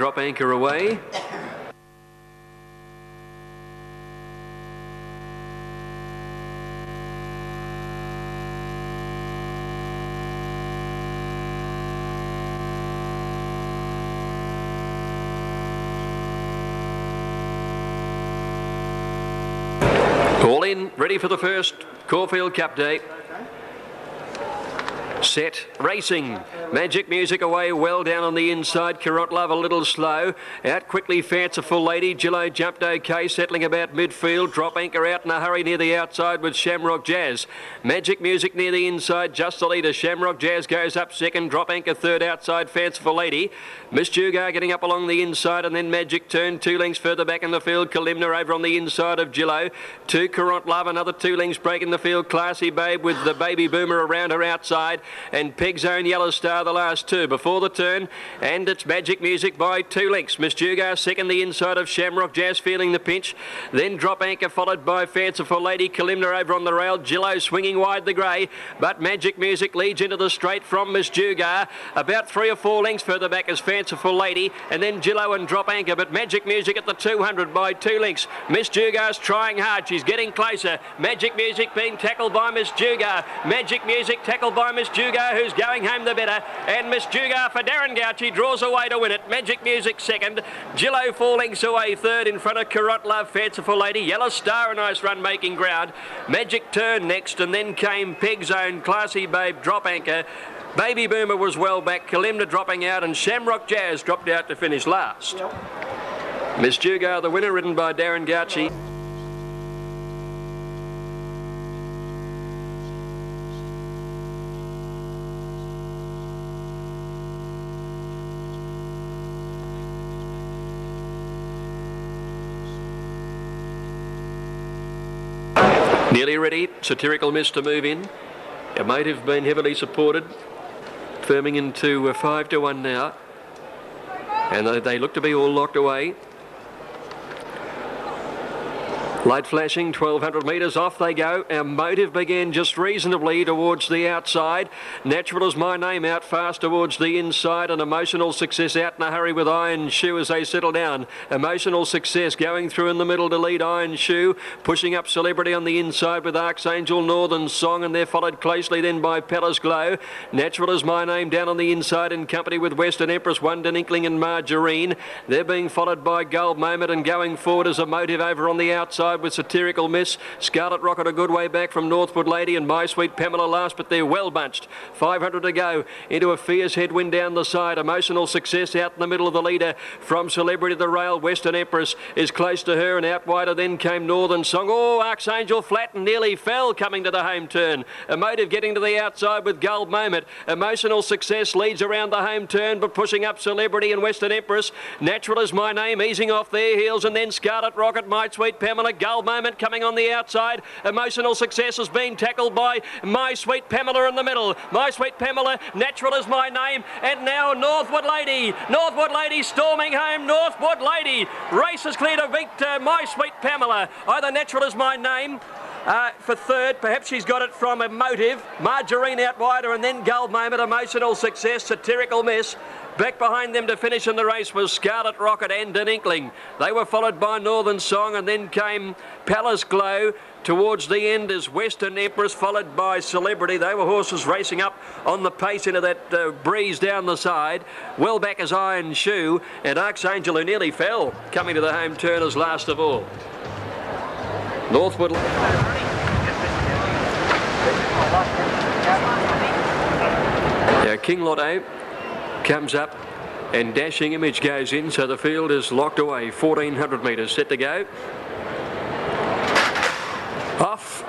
Drop anchor away. All in, ready for the first Caulfield Cup Day. Set, racing. Magic Music away well down on the inside. Carrot Love a little slow. Out quickly Fanciful Lady. Gillo jumped okay, settling about midfield. Drop Anchor out in a hurry near the outside with Shamrock Jazz. Magic Music near the inside, just the leader. Shamrock Jazz goes up second. Drop Anchor third outside. Fanciful Lady. Miss Jugar getting up along the inside, and then Magic Turn 2 lengths further back in the field. Kalimna over on the inside of Gillo. 2 Carrot Love, another 2 lengths break in the field. Classy Babe with the Baby Boomer around her outside. And Peg's Own Yellow Star the last 2 before the turn, and it's Magic Music by 2 lengths. Miss Jugar second, the inside of Shamrock Jazz feeling the pinch, then Drop Anchor followed by Fanciful Lady. Kalimna over on the rail, Gillo swinging wide the grey, but Magic Music leads into the straight from Miss Jugar. About 3 or 4 lengths further back is Fanciful Lady, and then Gillo and Drop Anchor, but Magic Music at the 200 by 2 lengths. Miss Jugar's trying hard, she's getting closer. Magic Music being tackled by Miss Jugar. Magic Music tackled by Miss Jugar, who's going home the better, and Miss Jugar for Darren Gouchy draws away to win it. Magic Music second, Gillo 4 lengths away third in front of Carrot Love, Fanciful Lady. Yellow Star a nice run making ground. Magic Turn next, and then came Peg's Own, Classy Babe, Drop Anchor. Baby Boomer was well back, Kalimna dropping out, and Shamrock Jazz dropped out to finish last. Miss Jugar the winner, ridden by Darren Gouchy. Nearly ready, Satirical Miss to move in. It might have been heavily supported, firming into 5 to 1 now, and they look to be all locked away. Light flashing, 1200 metres, off they go. Our Motive began just reasonably towards the outside. Natural Is My Name out fast towards the inside, and Emotional Success out in a hurry with Iron Shoe as they settle down. Emotional Success going through in the middle to lead Iron Shoe, pushing up Celebrity on the inside with Archangel, Northern Song, and they're followed closely then by Palace Glow. Natural Is My Name down on the inside in company with Western Empress, Wonder Inkling and Margarine. They're being followed by Gold Moment, and going forward is a Motive over on the outside with Satirical Miss. Scarlet Rocket a good way back from Northwood Lady, and My Sweet Pamela last, but they're well bunched. 500 to go into a fierce headwind down the side. Emotional Success out in the middle of the leader from Celebrity to the rail. Western Empress is close to her, and out wider then came Northern Song. Oh, Archangel flat and nearly fell coming to the home turn. Emotive getting to the outside with Gold Moment. Emotional Success leads around the home turn, but pushing up Celebrity and Western Empress. Natural Is My Name easing off their heels, and then Scarlet Rocket, My Sweet Pamela, Gold Moment coming on the outside. Emotional Success has been tackled by My Sweet Pamela in the middle. My Sweet Pamela, Natural Is My Name, and now Northwood Lady. Northwood Lady storming home. Northwood Lady. Race is clear to beat My Sweet Pamela. Either Natural Is My Name for third, perhaps she's got it from Emotive. Margarine out wider, and then Gold Moment, Emotional Success, Satirical Miss. Back behind them to finish in the race was Scarlet Rocket and an Inkling. They were followed by Northern Song, and then came Palace Glow. Towards the end is Western Empress, followed by Celebrity. They were horses racing up on the pace into that breeze down the side. Well back is Iron Shoe, and Archangel, who nearly fell, coming to the home turn as last of all. Northwood. Yeah, King Lotto comes up, and Dashing Image goes in, so the field is locked away. 1400 metres set to go. Off.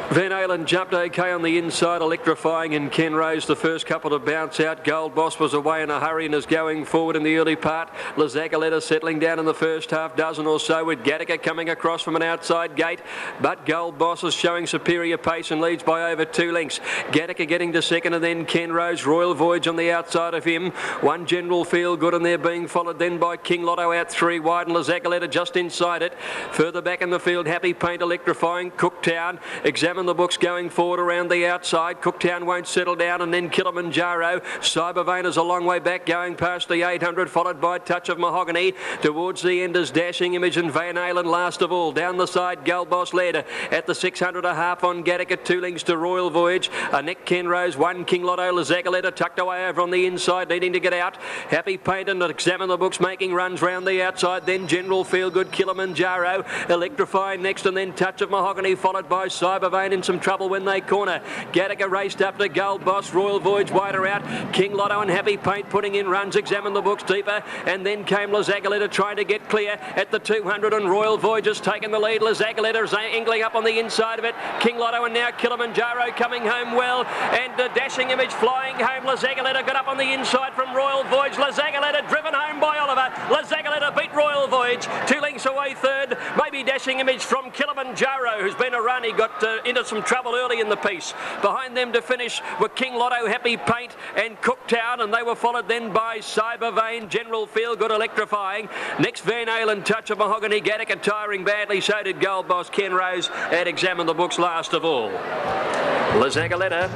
Van Halen jumped okay on the inside, electrifying, and Ken Rose the first couple to bounce out. Gold Boss was away in a hurry and is going forward in the early part. Lazagoletta settling down in the first half dozen or so, with Gattaca coming across from an outside gate, but Gold Boss is showing superior pace and leads by over 2 lengths. Gattaca getting to second, and then Ken Rose. Royal Voyage on the outside of him. One General Feel Good, and they're being followed then by King Lotto out 3 wide, and Lazagoletta just inside it. Further back in the field, Happy Paint electrifying. Cooktown, Examine Examine the Books going forward around the outside. Cooktown won't settle down, and then Kilimanjaro. Cybervane is a long way back going past the 800, followed by Touch of Mahogany. Towards the end is Dashing Image and Van Halen last of all. Down the side, Gold Boss led at the 600, a half on Gattaca, 2 lengths to Royal Voyage. Nick Kenrose, 1 King Lotto, Lazagoletta tucked away over on the inside, needing to get out. Happy Paint and Examine the Books making runs round the outside. Then General Feel Good, Kilimanjaro, Electrifying next, and then Touch of Mahogany, followed by Cybervane in some trouble when they corner. Gattaca raced up to Gold Boss, Royal Voyage wider out. King Lotto and Happy Paint putting in runs. Examine the Books deeper, and then came Lazagoletta trying to get clear at the 200, and Royal Voyage has taken the lead. Lazagoletta is angling up on the inside of it. King Lotto and now Kilimanjaro coming home well, and Dashing Image flying home. Lazagoletta got up on the inside from Royal Voyage. Lazagoletta driven home by Oliver. Lazagoletta beat Royal Voyage, 2 lengths away third. Maybe Dashing Image from Kilimanjaro, who's been a run. He got into some trouble early in the piece. Behind them to finish were King Lotto, Happy Paint and Cooktown, and they were followed then by Cybervane, General Feel Good, Electrifying. Next Van Halen, Touch of Mahogany, Gattaca tiring badly. So did Gold Boss, Ken Rose, and Examine the Books last of all. Lazagoletta.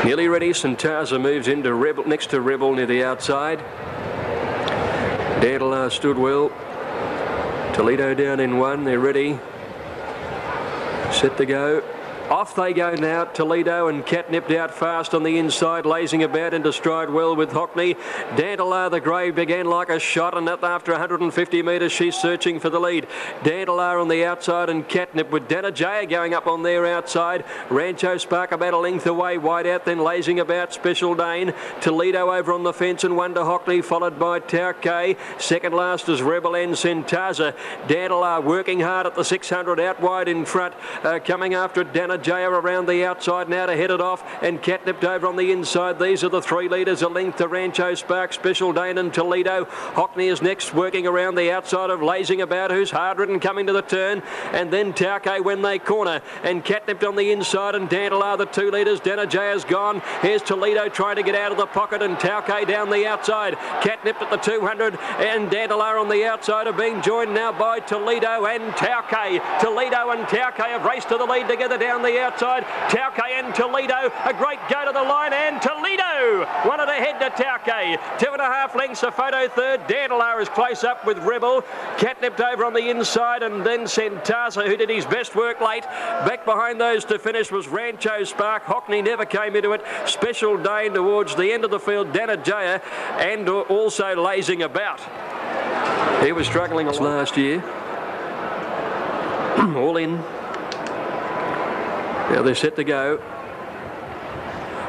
Nearly ready, Santaza moves into Rebel, next to Rebel near the outside. Dandelar stood well. Toledo down in 1, they're ready. Set to go. Off they go now, Toledo, and Catnipped out fast on the inside, lazing about into stride well with Hockney. Dandelar, the grey, began like a shot, and after 150 metres, she's searching for the lead. Dandelar on the outside, and Catnip with Danajaya going up on their outside. Rancho Spark about a length away, wide out, then lazing about Special Dane. Toledo over on the fence, and one to Hockney, followed by Tauke. Second last is Rebel and Santaza. Dandelar working hard at the 600, out wide in front, coming after Danajaya around the outside now to head it off, and Catnipped over on the inside. These are the 3 leaders, a length to Rancho Spark, Special Dane and Toledo. Hockney is next, working around the outside of Lazing About, who's hard ridden coming to the turn, and then Tauke when they corner, and Catnipped on the inside, and Dandelar the 2 leaders. Danajaya's gone. Here's Toledo trying to get out of the pocket, and Tauke down the outside. Catnipped at the 200, and Dandelar on the outside are being joined now by Toledo and Tauke. Toledo and Tauke have raced to the lead together down the outside. Tauke and Toledo, a great go to the line, and Toledo wanted to head to Tauke. 2.5 lengths, a photo third. Dandelar is close up with Rebel. Catnipped over on the inside, and then Santaza, who did his best work late. Back behind those to finish was Rancho Spark. Hockney never came into it. Special Dane towards the end of the field, Danajaya, and also lazing about. He was struggling last year. All in. Now they're set to go.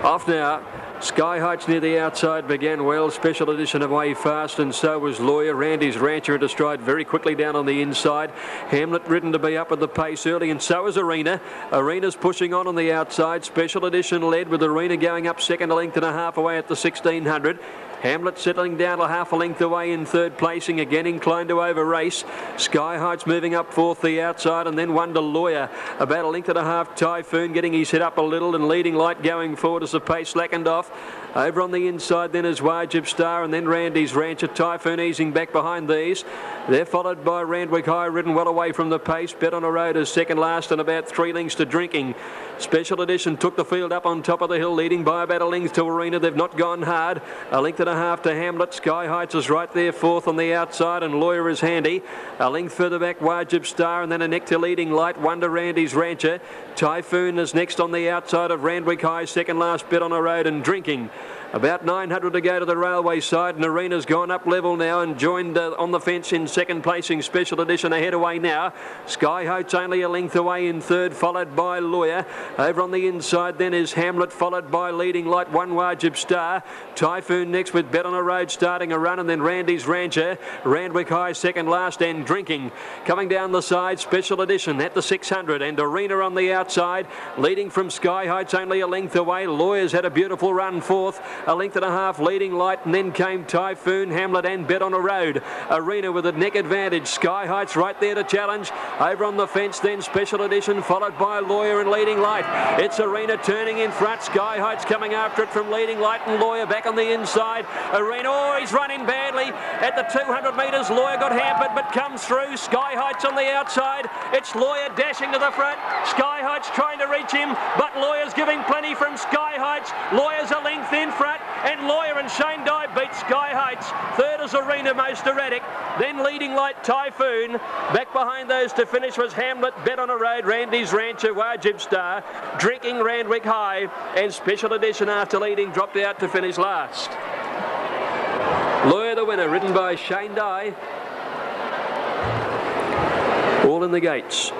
Off now. Sky Heights near the outside began well. Special Edition away fast, and so was Lawyer. Randy's Rancher into stride very quickly down on the inside. Hamlet ridden to be up at the pace early, and so is Arena. Arena's pushing on the outside. Special Edition led with Arena going up second, a length and a half away at the 1600. Hamlet settling down a half a length away in third placing, again inclined to over race. Sky Heights moving up fourth the outside, and then one to Lawyer. About a length and a half, Typhoon getting his head up a little, and Leading Light going forward as the pace slackened off. Over on the inside then is Wajib Star, and then Randy's Rancher. Typhoon easing back behind these. They're followed by Randwick High, ridden well away from the pace. Bet on a Road as second last, and about 3 lengths to Drinking. Special Edition took the field up on top of the hill, leading by about a length to Arena. They've not gone hard. A length and a half to Hamlet. Sky Heights is right there fourth on the outside, and Lawyer is handy. A length further back, Wajib Star, and then a neck to Leading Light. One to Randy's Rancher. Typhoon is next on the outside of Randwick High, second last. Bet on a Road and Drinking. About 900 to go to the railway side, and Arena's gone up level now and joined on the fence in second placing. Special Edition ahead away now. Sky Heights only a length away in third, followed by Lawyer. Over on the inside then is Hamlet, followed by Leading Light, one Wajib Star. Typhoon next with Bet on a Road starting a run, and then Randy's Rancher. Randwick High second last, and Drinking. Coming down the side, Special Edition at the 600, and Arena on the outside. Leading from Sky Heights only a length away. Lawyer's had a beautiful run fourth. A length and a half leading Light, and then came Typhoon, Hamlet and Bet on a Road. Arena with a neck advantage. Sky Heights right there to challenge. Over on the fence then Special Edition, followed by Lawyer and Leading Light. It's Arena turning in front. Sky Heights coming after it from Leading Light, and Lawyer back on the inside. Arena, oh, he's running badly. At the 200 metres, Lawyer got hampered but comes through. Sky Heights on the outside. It's Lawyer dashing to the front. Sky Heights trying to reach him, but Lawyer's giving plenty from Sky Heights. Lawyer's a length in front, and Lawyer and Shane Dye beat Sky Heights. Third is Arena, most erratic. Then Leading Light, Typhoon. Back behind those to finish was Hamlet, Bet on a Road, Randy's Rancher, Wajib Star, Drinking Randwick High, and Special Edition after leading dropped out to finish last. Lawyer the winner, ridden by Shane Dye. All in the gates.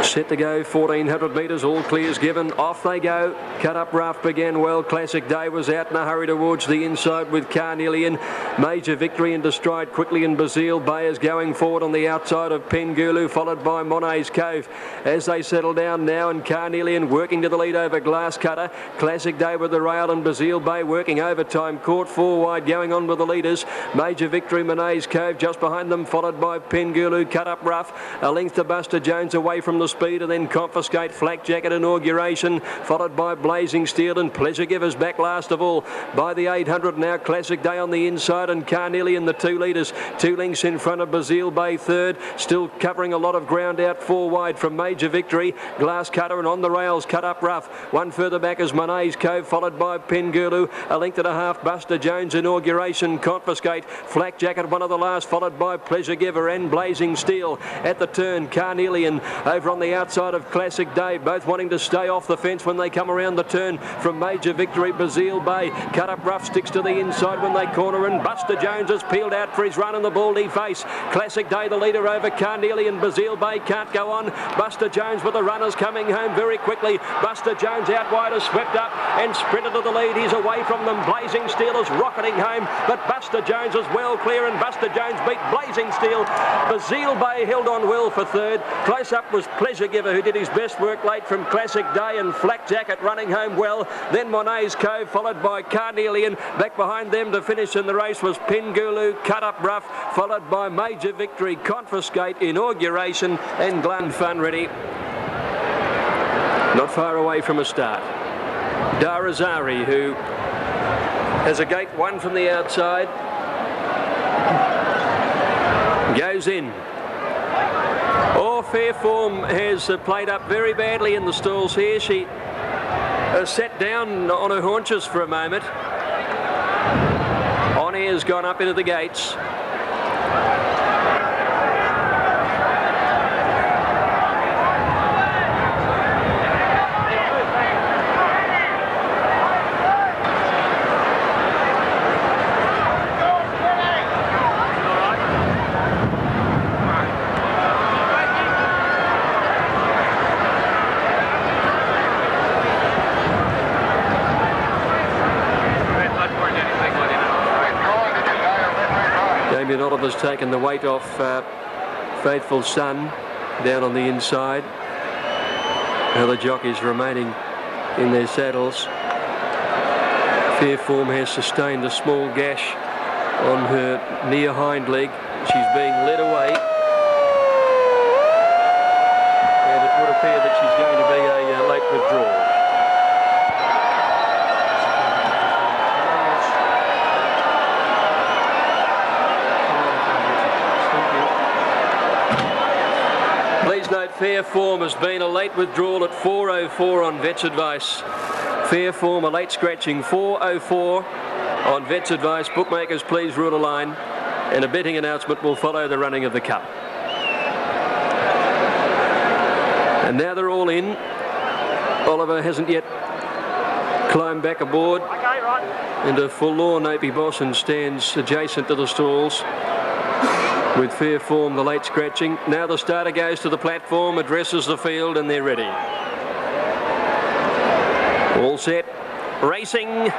Set to go, 1400 metres, all clears given. Off they go. Cut Up Rough began well. Classic Day was out in a hurry towards the inside with Carnelian. Major Victory into stride quickly, and Basile Bay is going forward on the outside of Pengulu, followed by Monet's Cove. As they settle down now, and Carnelian working to the lead over Glass Cutter. Classic Day with the rail, and Basile Bay working overtime. Caught 4 wide, going on with the leaders. Major Victory, Monet's Cove just behind them, followed by Pengulu, Cut Up Rough. A length to Buster Jones away from the speed, and then Confiscate, Flak Jacket, Inauguration, followed by Blazing Steel and Pleasure Givers back last of all. By the 800 now, Classic Day on the inside, and Carnelian the 2 leaders. 2 lengths in front of Basile Bay third, still covering a lot of ground out 4 wide from Major Victory. Glass Cutter, and on the rails Cut Up Rough. 1 further back is Monet's Cove, followed by Pengulu. A length and a half, Buster Jones, Inauguration, Confiscate, Flak Jacket, one of the last, followed by Pleasure Giver and Blazing Steel. At the turn, Carnelian over on the outside of Classic Day, both wanting to stay off the fence when they come around the turn from Major Victory. Basile Bay, Cut Up Rough sticks to the inside when they corner, and Buster Jones has peeled out for his run in the Baldy face. Classic Day the leader over Carnelian. Basile Bay can't go on. Buster Jones with the runners coming home very quickly. Buster Jones out wide has swept up and sprinted to the lead. He's away from them. Blazing Steel is rocketing home, but Buster Jones is well clear, and Buster Jones beat Blazing Steel. Basile Bay held on well for third. Close up was Pleasure Giver, who did his best work late from Classic Day, and Flak Jacket running home well. Then Monet's Cove, followed by Carnelian. Back behind them to finish in the race was Pengulu, Cut Up Rough, followed by Major Victory, Confiscate, Inauguration, and Glen Fun ready. Not far away from a start. Darazari, who has a gate 1 from the outside, goes in. Fair Form has played up very badly in the stalls here. She sat down on her haunches for a moment. On Air's gone up into the gates. Oliver's taken the weight off Faithful Sun down on the inside. Now the jockeys remaining in their saddles. Fair Form has sustained a small gash on her near hind leg. She's being led away, and it would appear that she's going to be a late withdrawal. Fair Form has been a late withdrawal at 4:04 on Vet's advice. Fair Form a late scratching, 4:04 on Vet's advice. Bookmakers, please rule a line, and a betting announcement will follow the running of the Cup. And now they're all in. Oliver hasn't yet climbed back aboard, and a forlorn Opie Bosson stands adjacent to the stalls with Fair Form the late scratching. Now the starter goes to the platform, addresses the field, and they're ready. All set, racing.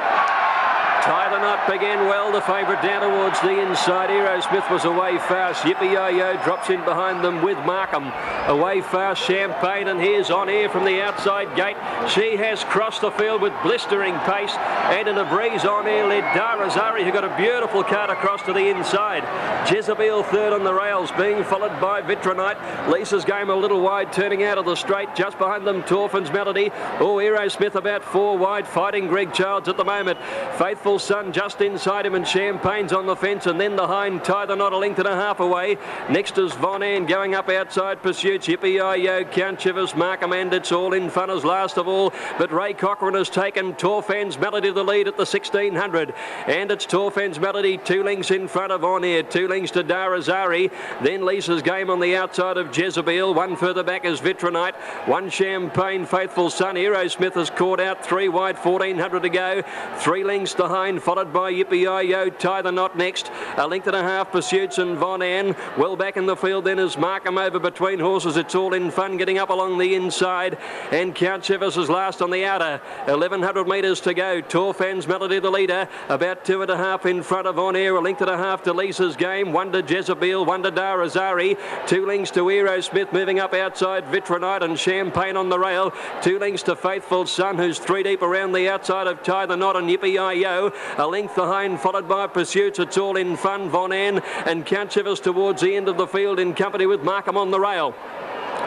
Tie the Knot began well. The favourite down towards the inside. Aerosmith was away fast. Yippee-Yo-Yo drops in behind them with Markham. Away fast, Champagne, and here's On Air from the outside gate. She has crossed the field with blistering pace, and in a breeze, On Air led Darazari, who got a beautiful cut across to the inside. Jezebel third on the rails, being followed by Vitronite. Lisa's Game a little wide, turning out of the straight. Just behind them, Torfin's Melody. Oh, Aerosmith about 4 wide, fighting Greg Childs at the moment. Faithful Son just inside him, and Champagne's on the fence, and then the hind Tie the Knot a length and a half away. Next is Von Ann going up outside pursuits. Yippee-Yo-Yo, Count Chivers, Markham, and It's All in Fun as last of all. But Ray Cochrane has taken Torfan's Melody the lead at the 1600. And it's Torfan's Melody 2 lengths in front of On Air, 2 lengths to Darazari. Then Lisa's Game on the outside of Jezebel. 1 further back is Vitronite. 1 Champagne, Faithful Son. Aerosmith has caught out 3 wide, 1400 to go. 3 lengths behind, followed by Yippee-Yo-Yo. Tie the Knot next. A length and a half pursuits, and Von Ann well back in the field then is Markham over between horses. It's All in Fun getting up along the inside, and Count Chivers is last on the outer. 1100 metres to go. Torfan's Melody the leader, about 2.5 in front of On Air. A length and a half to Lisa's Game. 1 to Jezebel, 1 to Darazari. 2 lengths to Aerosmith, moving up outside Vitronite, and Champagne on the rail. 2 lengths to Faithful Son, who's 3 deep around the outside of Tie the Knot, and Yippee-Yo-Yo. A length behind, followed by Pursuits. It's All in Fun, Von Ann, and Count Chivers towards the end of the field in company with Markham on the rail.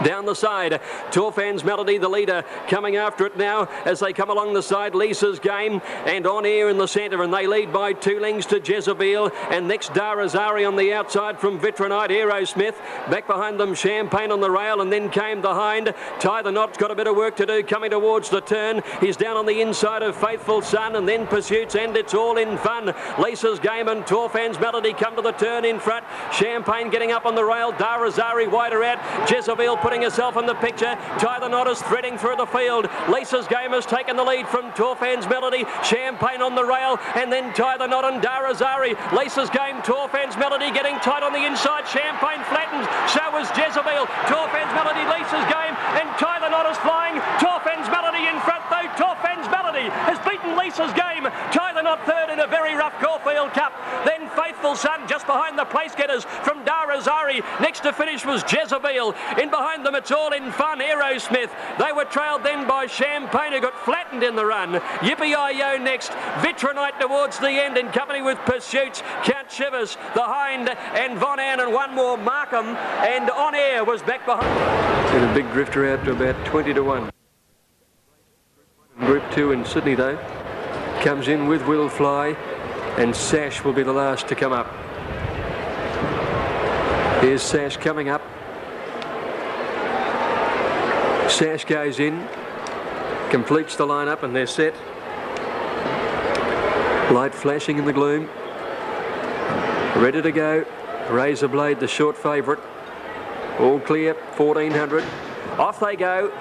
Down the side, Torfan's Melody, the leader, coming after it now as they come along the side. Lisa's Game and On Air in the centre, and they lead by 2 lengths to Jezebel, and next Darazari on the outside from Vitronite. Aerosmith back behind them, Champagne on the rail, and then came the hind. Tie the Knot's got a bit of work to do coming towards the turn. He's down on the inside of Faithful Son, and then Pursuits, and It's All in Fun. Lisa's Game and Torfan's Melody come to the turn in front. Champagne getting up on the rail. Darazari wider out. Jezebel putting herself in the picture. Tie the Knot is threading through the field. Lisa's Game has taken the lead from Torfan's Melody. Champagne on the rail, and then Tie the Knot and Darazari. Lisa's Game, Torfan's Melody getting tight on the inside. Champagne flattens, so is Jezebel. Torfan's Melody, Lisa's Game, and Tie the Knot is flying. Torfan's Melody in front though. Torfan's Melody has beaten Lisa's Game. Tie the Knot third in a very rough Caulfield Cup. Then Faithful Son just behind the place getters from Darazari. Next to finish was Jezebel. In behind them, It's All in Fun, Aerosmith. They were trailed then by Champagne, who got flattened in the run. Yippee-Yo-Yo next. Vitronite towards the end in company with Pursuits. Count Chivers, the hind, and Von Ann, and 1 more Markham, and On Air was back behind. And a big drifter out to about 20 to 1. Group 2 in Sydney though. Comes in with Will Fly, and Sash will be the last to come up. Here's Sash coming up. Sash goes in, completes the lineup, and they're set. Light flashing in the gloom. Ready to go. Razor Blade, the short favourite. All clear, 1400. Off they go.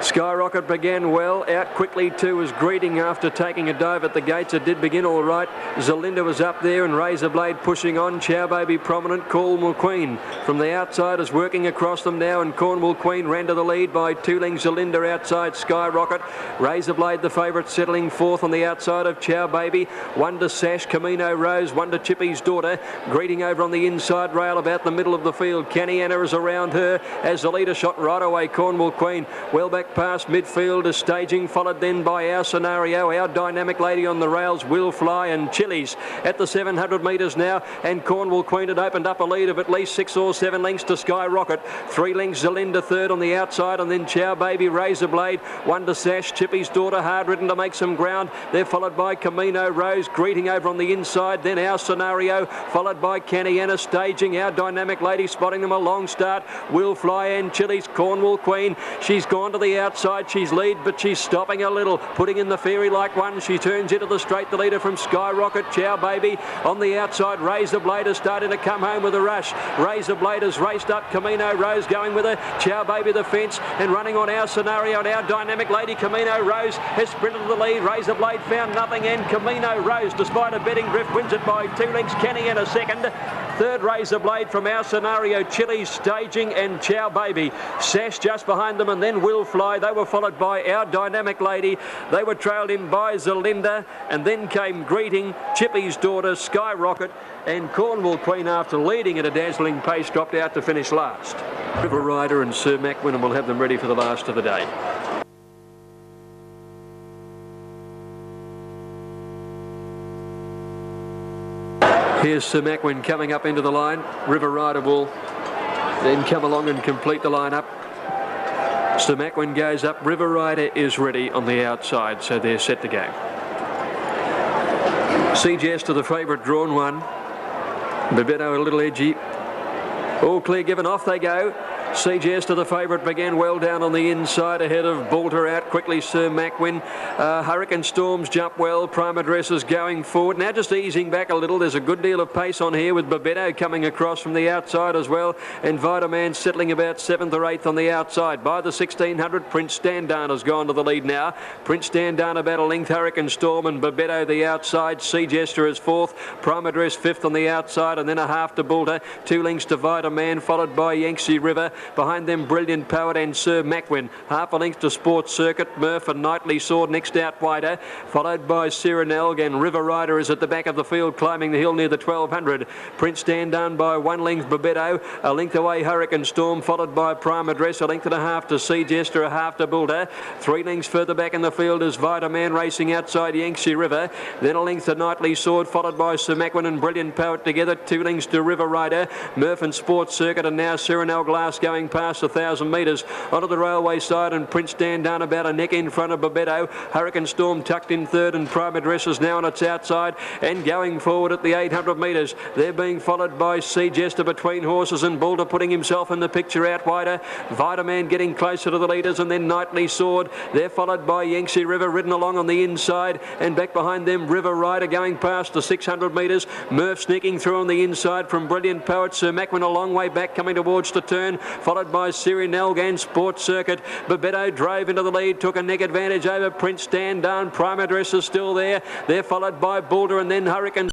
Skyrocket began well, out quickly too, was greeting after taking a dive at the gates. It did begin all right. Zelinda was up there, and Razor Blade pushing on. Chow Baby prominent. Cornwall Queen from the outside is working across them now, and Cornwall Queen ran to the lead by 2 lengths. Zelinda outside Skyrocket. Razor Blade the favourite, settling 4th on the outside of Chow Baby. 1 to Sash, Camino Rose, 1 to Chippy's Daughter. Greeting over on the inside rail about the middle of the field. Canny Anna is around her as the leader shot right away. Cornwall Queen well back past midfield is staging, followed then by Our Scenario, Our Dynamic Lady on the rails, Will Fly, and Chili's at the 700 metres now, and Cornwall Queen had opened up a lead of at least 6 or 7 lengths to Skyrocket. 3 lengths Zelinda third on the outside, and then Chow Baby, Razor Blade, 1 to Sash, Chippy's Daughter hard ridden to make some ground. They're followed by Camino Rose, greeting over on the inside, then Our Scenario, followed by Canny Anna staging, Our Dynamic Lady spotting them a long start, Will Fly and Chili's. Cornwall Queen, she's gone to the outside, she's lead, but she's stopping a little, putting in the fairy like one. She turns into the straight, the leader from Skyrocket. Chow Baby on the outside. Razor Blade is starting to come home with a rush. Razor Blade has raced up. Camino Rose going with her. Chow Baby the fence, and running on Our Scenario, and Our Dynamic Lady. Camino Rose has sprinted to the lead. Razor Blade found nothing, and Camino Rose, despite a betting drift, wins it by 2 lengths. Kenny in a second. Third, Razor Blade from Our Scenario, Chili, Staging and Chow Baby. Sash just behind them, and then Will Fly. They were followed by Our Dynamic Lady. They were trailed in by Zelinda, and then came Greeting, Chippy's Daughter, Skyrocket and Cornwall Queen, after leading at a dazzling pace, dropped out to finish last. River Rider and Sir Macwin, and we'll have them ready for the last of the day. Here's Sir Macwin coming up into the line. River Rider will then come along and complete the line up. Sir Macwin goes up. River Rider is ready on the outside, so they're set to go. Siege to the favourite, drawn one. Bebeto a little edgy. All clear given, off they go. Siege to the favourite began well down on the inside, ahead of Bolter out quickly. Sir Macwin. Hurricane Storms jump well. Prime Addresses going forward. Now just easing back a little. There's a good deal of pace on here, with Bebeto coming across from the outside as well, and Vitaman settling about 7th or 8th on the outside. By the 1600, Prince Standard has gone to the lead now. Prince Standard about a length. Hurricane Storm and Bebeto the outside. Siege is 4th. Prime Address 5th on the outside, and then a half to Bolter. 2 lengths to Vitaman, followed by Yangtze River. Behind them, Brilliant Poet and Sir Macwin. Half a length to Sports Circuit. Murph and Knightly Sword next out wider, followed by Cyrenelg, and River Rider is at the back of the field, climbing the hill near the 1200. Prince Standard by 1 length. Bebeto a length away. Hurricane Storm, followed by Prime Address, a length and a half to Siege Esther, a half to Bolter. 3 lengths further back in the field is Vitaman racing outside Yangtze River. Then a length to Knightly Sword, followed by Sir Macwin and Brilliant Poet together. 2 lengths to River Rider. Murph and Sports Circuit, and now Cyrenelg Glass going past 1,000 metres onto the railway side, and Prince Standard about a neck in front of Bebeto. Hurricane Storm tucked in third, and Prime Address is now on its outside and going forward at the 800 metres. They're being followed by Siege Esther between horses, and Bolter putting himself in the picture out wider. Vitaman getting closer to the leaders, and then Knightly Sword. They're followed by Yangtze River ridden along on the inside, and back behind them River Rider going past the 600 metres. Murph sneaking through on the inside from Brilliant Poet. Sir Macwin a long way back coming towards the turn, followed by Cyrenelg and Sports Circuit. Bebeto drove into the lead, took a neck advantage over Prince Standard. Prime Address is still there. They're followed by Bolter, and then Hurricane